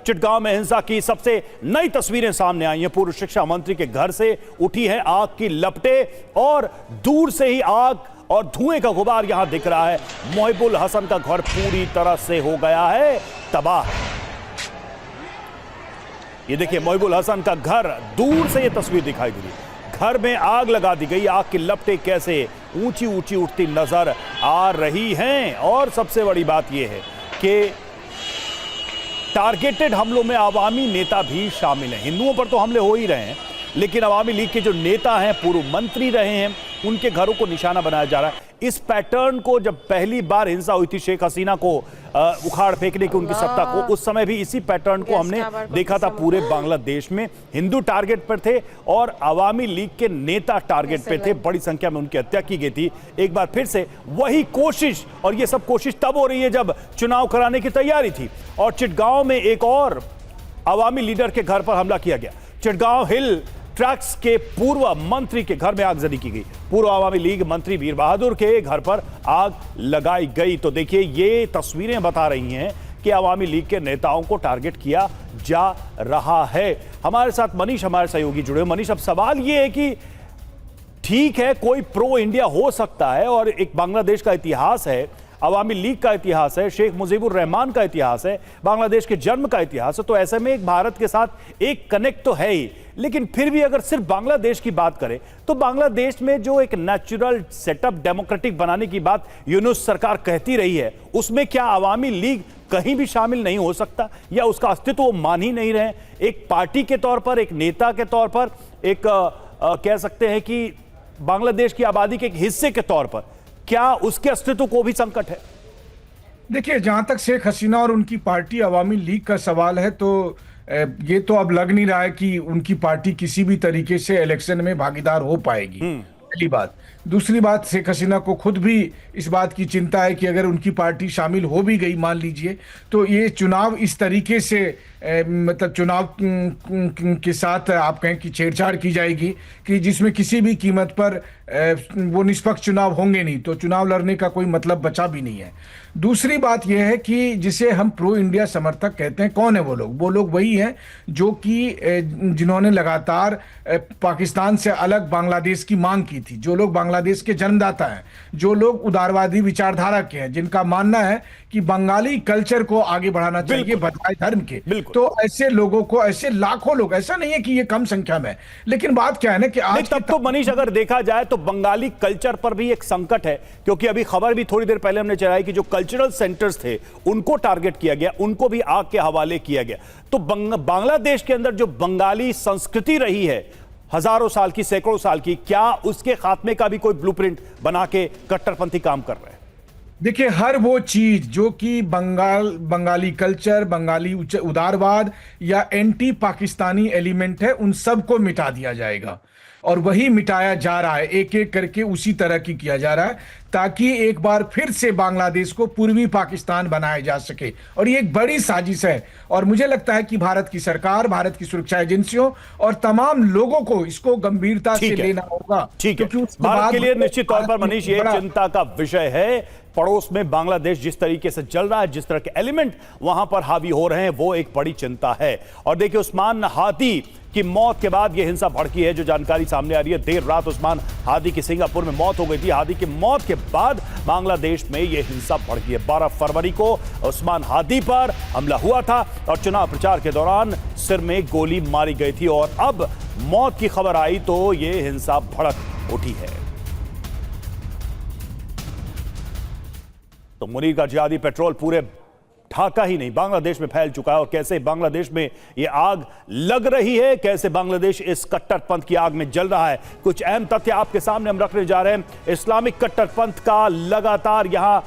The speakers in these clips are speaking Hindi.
चिटगांव में हिंसा की सबसे नई तस्वीरें सामने आई हैं। पूर्व शिक्षा मंत्री के घर से उठी है आग की लपटें और दूर से ही आग और धुएं का गुबार यहां दिख रहा है। मोहिबुल हसन का घर पूरी तरह से हो गया है तबाह। ये देखिए मोहिबुल हसन का घर, दूर से ये तस्वीर दिखाई दे रही। घर में आग लगा दी गई। आग की लपटें कैसे ऊंची ऊंची उठती नजर आ रही हैं। और सबसे बड़ी बात यह है कि टारगेटेड हमलों में अवामी नेता भी शामिल हैं। हिंदुओं पर तो हमले हो ही रहे हैं, लेकिन अवामी लीग के जो नेता हैं, पूर्व मंत्री रहे हैं, उनके घरों को निशाना बनाया जा रहा है। इस पैटर्न को जब पहली बार हिंसा हुई थी शेख हसीना को उखाड़ फेंकने की उनकी सत्ता को, उस समय भी इसी पैटर्न को हमने देखा था पूरे बांग्लादेश में। हिंदू टारगेट पर थे और अवामी लीग के नेता टारगेट पे थे। बड़ी संख्या में उनकी हत्या की गई थी। एक बार फिर से वही कोशिश, और ये सब कोशिश तब हो रही है जब चुनाव कराने की तैयारी थी। और चिटगांव में एक और अवामी लीडर के घर पर हमला किया गया। चिटगांव हिल ट्रैक्स के पूर्व मंत्री के घर में आगजनी की गई। पूर्व अवामी लीग मंत्री वीर बहादुर के घर पर आग लगाई गई। तो देखिए ये तस्वीरें बता रही हैं कि अवामी लीग के नेताओं को टारगेट किया जा रहा है। हमारे साथ मनीष, हमारे सहयोगी जुड़े। मनीष, अब सवाल ये है कि ठीक है, कोई प्रो इंडिया हो सकता है और एक बांग्लादेश का इतिहास है, अवामी लीग का इतिहास है, शेख मुजीबुर रहमान का इतिहास है, बांग्लादेश के जन्म का इतिहास है। तो ऐसे में एक भारत के साथ एक कनेक्ट तो है ही, लेकिन फिर भी अगर सिर्फ बांग्लादेश की बात करें तो बांग्लादेश में जो एक नेचुरल सेटअप डेमोक्रेटिक बनाने की बात यूनुस सरकार कहती रही है, उसमें क्या अवामी लीग कहीं भी शामिल नहीं हो सकता, या उसका अस्तित्व वो मान ही नहीं रहे? एक पार्टी के तौर पर, एक नेता के तौर पर, एक कह सकते हैं कि बांग्लादेश की आबादी के एक हिस्से के तौर पर, क्या उसके अस्तित्व को भी संकट है? देखिए, जहां तक शेख हसीना और उनकी पार्टी अवामी लीग का सवाल है, तो ये तो अब लग नहीं रहा है कि उनकी पार्टी किसी भी तरीके से इलेक्शन में भागीदार हो पाएगी। पहली बात। दूसरी बात, शेख हसीना को खुद भी इस बात की चिंता है कि अगर उनकी पार्टी शामिल हो भी गई, मान लीजिए, तो ये चुनाव इस तरीके से मतलब चुनाव के साथ आप कहें कि छेड़छाड़ की जाएगी कि जिसमें किसी भी कीमत पर वो निष्पक्ष चुनाव होंगे नहीं, तो चुनाव लड़ने का कोई मतलब बचा भी नहीं है। दूसरी बात यह है कि जिसे हम प्रो इंडिया समर्थक कहते हैं, कौन है वो लोग? वो लोग वही हैं जो कि जिन्होंने लगातार पाकिस्तान से अलग बांग्लादेश की मांग की थी, जो लोग बांग्लादेश के जन्मदाता हैं, जो लोग उदारवादी विचारधारा के हैं, जिनका मानना है कि बंगाली कल्चर को आगे बढ़ाना चाहिए बजाय धर्म के। तो ऐसे लोगों को, ऐसे लाखों लोग, ऐसा नहीं है कि ये कम संख्या में, लेकिन बात क्या है ना कि आज तब तो मनीष अगर देखा जाए तो बंगाली कल्चर पर भी एक संकट है, क्योंकि अभी खबर भी थोड़ी देर पहले हमने चलाई कि जो कल्चरल सेंटर्स थे उनको टारगेट किया गया, उनको भी आग के हवाले किया गया। तो बांग्लादेश के अंदर जो बंगाली संस्कृति रही है हजारों साल की, सैकड़ों साल की, क्या उसके खात्मे का भी कोई ब्लूप्रिंट बना के कट्टरपंथी काम कर रहे हैं? देखिए, हर वो चीज जो कि बंगाली कल्चर, बंगाली उदारवाद या एंटी पाकिस्तानी एलिमेंट है, उन सबको मिटा दिया जाएगा। और वही मिटाया जा रहा है, एक एक करके उसी तरह की किया जा रहा है, ताकि एक बार फिर से बांग्लादेश को पूर्वी पाकिस्तान बनाया जा सके। और ये एक बड़ी साजिश है, और मुझे लगता है कि भारत की सरकार, भारत की सुरक्षा एजेंसियों और तमाम लोगों को इसको गंभीरता से लेना होगा। ठीक है, भारत के लिए निश्चित तौर पर मनीष ये चिंता का विषय है। पड़ोस में बांग्लादेश जिस तरीके से चल रहा है, जिस तरह के एलिमेंट वहां पर हावी हो रहे हैं, वो एक बड़ी चिंता है। और देखिए, उस्मान हादी की मौत के बाद यह हिंसा भड़की है। जो जानकारी सामने आ रही है, देर रात उस्मान हादी की सिंगापुर में मौत हो गई थी। हादी की मौत के बाद बांग्लादेश में यह हिंसा भड़की है। 12 फरवरी को उस्मान हादी पर हमला हुआ था और चुनाव प्रचार के दौरान सिर में गोली मारी गई थी, और अब मौत की खबर आई तो यह हिंसा भड़क उठी है। तो मुनीर का जिहादी पेट्रोल पूरे ढाका ही नहीं, बांग्लादेश में फैल चुका है। और कैसे बांग्लादेश में यह आग लग रही है, कैसे बांग्लादेश इस कट्टरपंथ की आग में जल रहा है, कुछ अहम तथ्य आपके सामने हम रखने जा रहे हैं। इस्लामिक कट्टरपंथ का लगातार यहां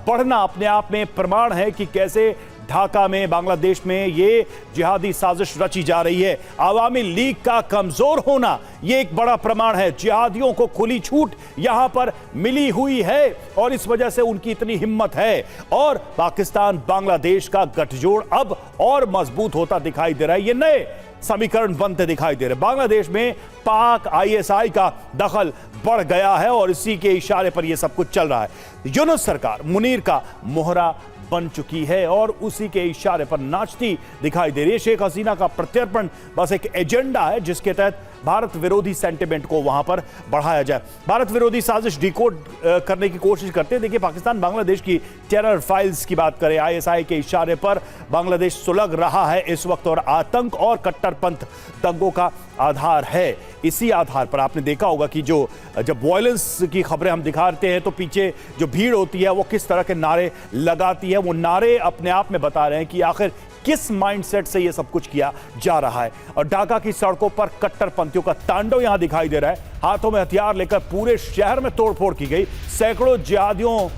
बढ़ना अपने आप में प्रमाण है कि कैसे ढाका में, बांग्लादेश में ये जिहादी साजिश रची जा रही है। अवामी लीग का कमजोर होना ये एक बड़ा प्रमाण है। जिहादियों को खुली छूट यहां पर मिली हुई है और इस वजह से उनकी इतनी हिम्मत है। और पाकिस्तान बांग्लादेश का गठजोड़ अब और मजबूत होता दिखाई दे रहा है। ये नए समीकरण बनते दिखाई दे रहे। बांग्लादेश में पाक आईएसआई का दखल बढ़ गया है और इसी के इशारे पर यह सब कुछ चल रहा है। यूनुस सरकार मुनीर का मोहरा बन चुकी है और उसी के इशारे पर नाचती दिखाई दे रही है। शेख हसीना का प्रत्यर्पण बस एक एजेंडा है जिसके तहत भारत विरोधी सेंटिमेंट को वहां पर बढ़ाया जाए। भारत विरोधी साजिश डिकोड करने की कोशिश करते हैं। देखिए, पाकिस्तान बांग्लादेश की टेरर फाइल्स की बात करें, आईएसआई के इशारे पर बांग्लादेश सुलग रहा है इस वक्त और आतंक और कट्टरपंथ दंगों का आधार है। इसी आधार पर आपने देखा होगा कि जब वायलेंस की खबरें हम दिखाते हैं तो पीछे जो भीड़ होती है वो किस तरह के नारे लगाती है। वो नारे अपने आप में बता रहे हैं कि आखिर किस माइंडसेट से ये सब कुछ किया जा रहा है। और ढाका की सड़कों पर कट्टरपंथियों का तांडव यहां दिखाई दे रहा है। हाथों में हथियार लेकर पूरे शहर में तोड़फोड़ की गई। सैकड़ों जिहादियों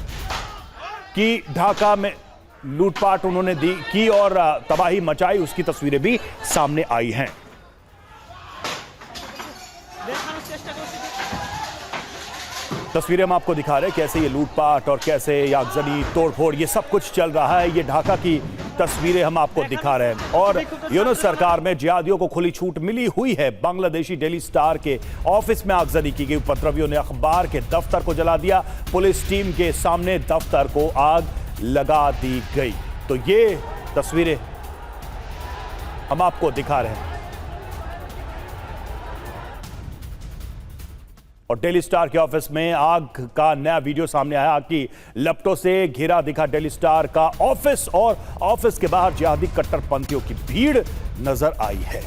की ढाका में लूटपाट उन्होंने की और तबाही मचाई, उसकी तस्वीरें भी सामने आई हैं। तस्वीरें हम आपको दिखा रहे हैं कैसे ये लूटपाट और कैसे आगजनी तोड़फोड़ ये सब कुछ चल रहा है। ये ढाका की तस्वीरें हम आपको दिखा रहे हैं। और यूनुस सरकार में जिहादियों को खुली छूट मिली हुई है। बांग्लादेशी डेली स्टार के ऑफिस में आगजनी की गई। उपद्रवियों ने अखबार के दफ्तर को जला दिया। पुलिस टीम के सामने दफ्तर को आग लगा दी गई। तो ये तस्वीरें हम आपको दिखा रहे हैं। और डेली स्टार के ऑफिस में आग का नया वीडियो सामने आया। आग की लपटों से घिरा दिखा डेली स्टार का ऑफिस और ऑफिस के बाहर जिहादी कट्टरपंथियों की भीड़ नजर आई है।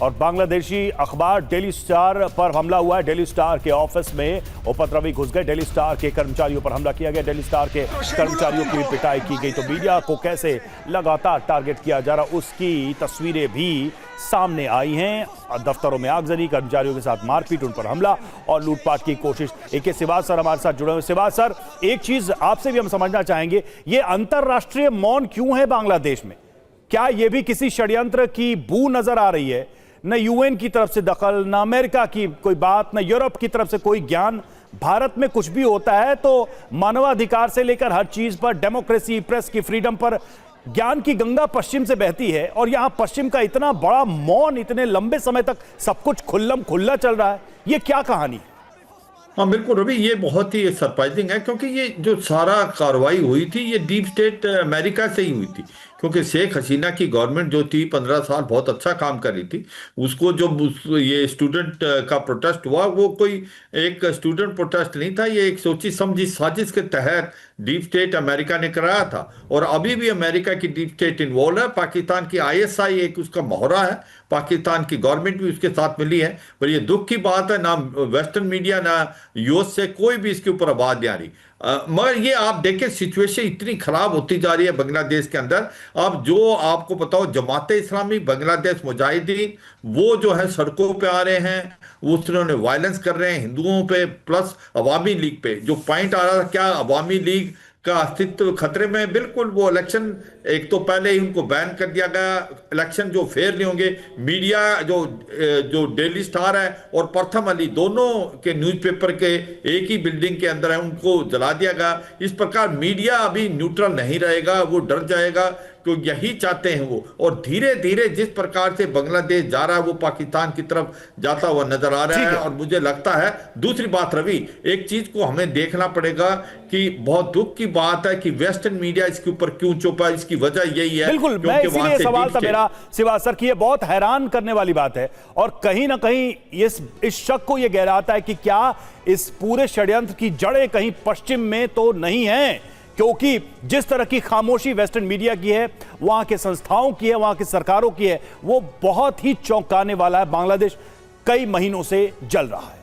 और बांग्लादेशी अखबार डेली स्टार पर हमला हुआ है। डेली स्टार के ऑफिस में उपद्रवी घुस गए। डेली स्टार के कर्मचारियों पर हमला किया गया। डेली स्टार के कर्मचारियों की पिटाई की गई। तो मीडिया को कैसे लगातार टारगेट किया जा रहा, उसकी तस्वीरें भी सामने आई हैं। दफ्तरों में आगजनी, कर्मचारियों के साथ मारपीट, उन पर हमला और लूटपाट की कोशिश। AK सिवाज सर हमारे साथ जुड़े हुए। सिवाज सर, एक चीज आपसे भी हम समझना चाहेंगे, ये अंतरराष्ट्रीय मौन क्यों है बांग्लादेश में? क्या यह भी किसी षड्यंत्र की बू नजर आ रही है? न UN की तरफ से दखल, न अमेरिका की कोई बात, न यूरोप की तरफ से कोई ज्ञान। भारत में कुछ भी होता है तो मानवाधिकार से लेकर हर चीज पर, डेमोक्रेसी, प्रेस की फ्रीडम पर ज्ञान की गंगा पश्चिम से बहती है और यहां पश्चिम का इतना बड़ा मौन, इतने लंबे समय तक सब कुछ खुल्लम खुल्ला चल रहा है। ये क्या कहानी? हाँ बिल्कुल रवि, ये बहुत ही सरप्राइजिंग है क्योंकि ये जो सारा कार्रवाई हुई थी ये डीप स्टेट अमेरिका से ही हुई थी। क्योंकि शेख हसीना की गवर्नमेंट जो थी 15 साल बहुत अच्छा काम कर रही थी। उसको जो ये स्टूडेंट का प्रोटेस्ट हुआ वो कोई एक स्टूडेंट प्रोटेस्ट नहीं था, ये एक सोची समझी साजिश के तहत डीप स्टेट अमेरिका ने कराया था। और अभी भी अमेरिका की डीप स्टेट इन्वॉल्व है। पाकिस्तान की ISI एक उसका मोहरा है। पाकिस्तान की गवर्नमेंट भी उसके साथ मिली है। पर ये दुख की बात है, ना वेस्टर्न मीडिया ना US से कोई भी इसके ऊपर आवाज नहीं आ रही। मगर ये आप देखें सिचुएशन इतनी खराब होती जा रही है बांग्लादेश के अंदर। अब जो आपको पता हो, जमाते इस्लामी बांग्लादेश मुजाहिदीन वो जो है सड़कों पे आ रहे हैं, वो उन्होंने वायलेंस कर रहे हैं हिंदुओं पे, प्लस अवामी लीग पे। जो पॉइंट आ रहा था, क्या अवामी लीग का अस्तित्व खतरे में? बिल्कुल। वो इलेक्शन एक तो पहले ही उनको बैन कर दिया गया, इलेक्शन जो फेयर नहीं होंगे। मीडिया जो डेली स्टार है और प्रथम अली दोनों के न्यूज़पेपर के एक ही बिल्डिंग के अंदर है, उनको जला दिया गया। इस प्रकार मीडिया अभी न्यूट्रल नहीं रहेगा, वो डर जाएगा। तो यही चाहते हैं वो। और धीरे धीरे जिस प्रकार से बांग्लादेश जा रहा है वो पाकिस्तान की तरफ जाता हुआ नजर आ रहा है। और मुझे लगता है दूसरी बात रवि, एक चीज को हमें देखना पड़ेगा कि बहुत दुख की बात है कि वेस्टर्न मीडिया इसके ऊपर क्यों चुप है। इसकी वजह यही है। बिल्कुल, मैं इसीलिए सवाल था मेरा सिवाज सर कि ये बहुत हैरान करने वाली बात है और कहीं ना कहीं इस शक को यह गहराता है कि क्या इस पूरे षड्यंत्र की जड़ें कहीं पश्चिम में तो नहीं है? क्योंकि जिस तरह की खामोशी वेस्टर्न मीडिया की है, वहां के संस्थाओं की है, वहां की सरकारों की है, वो बहुत ही चौंकाने वाला है। बांग्लादेश कई महीनों से जल रहा है।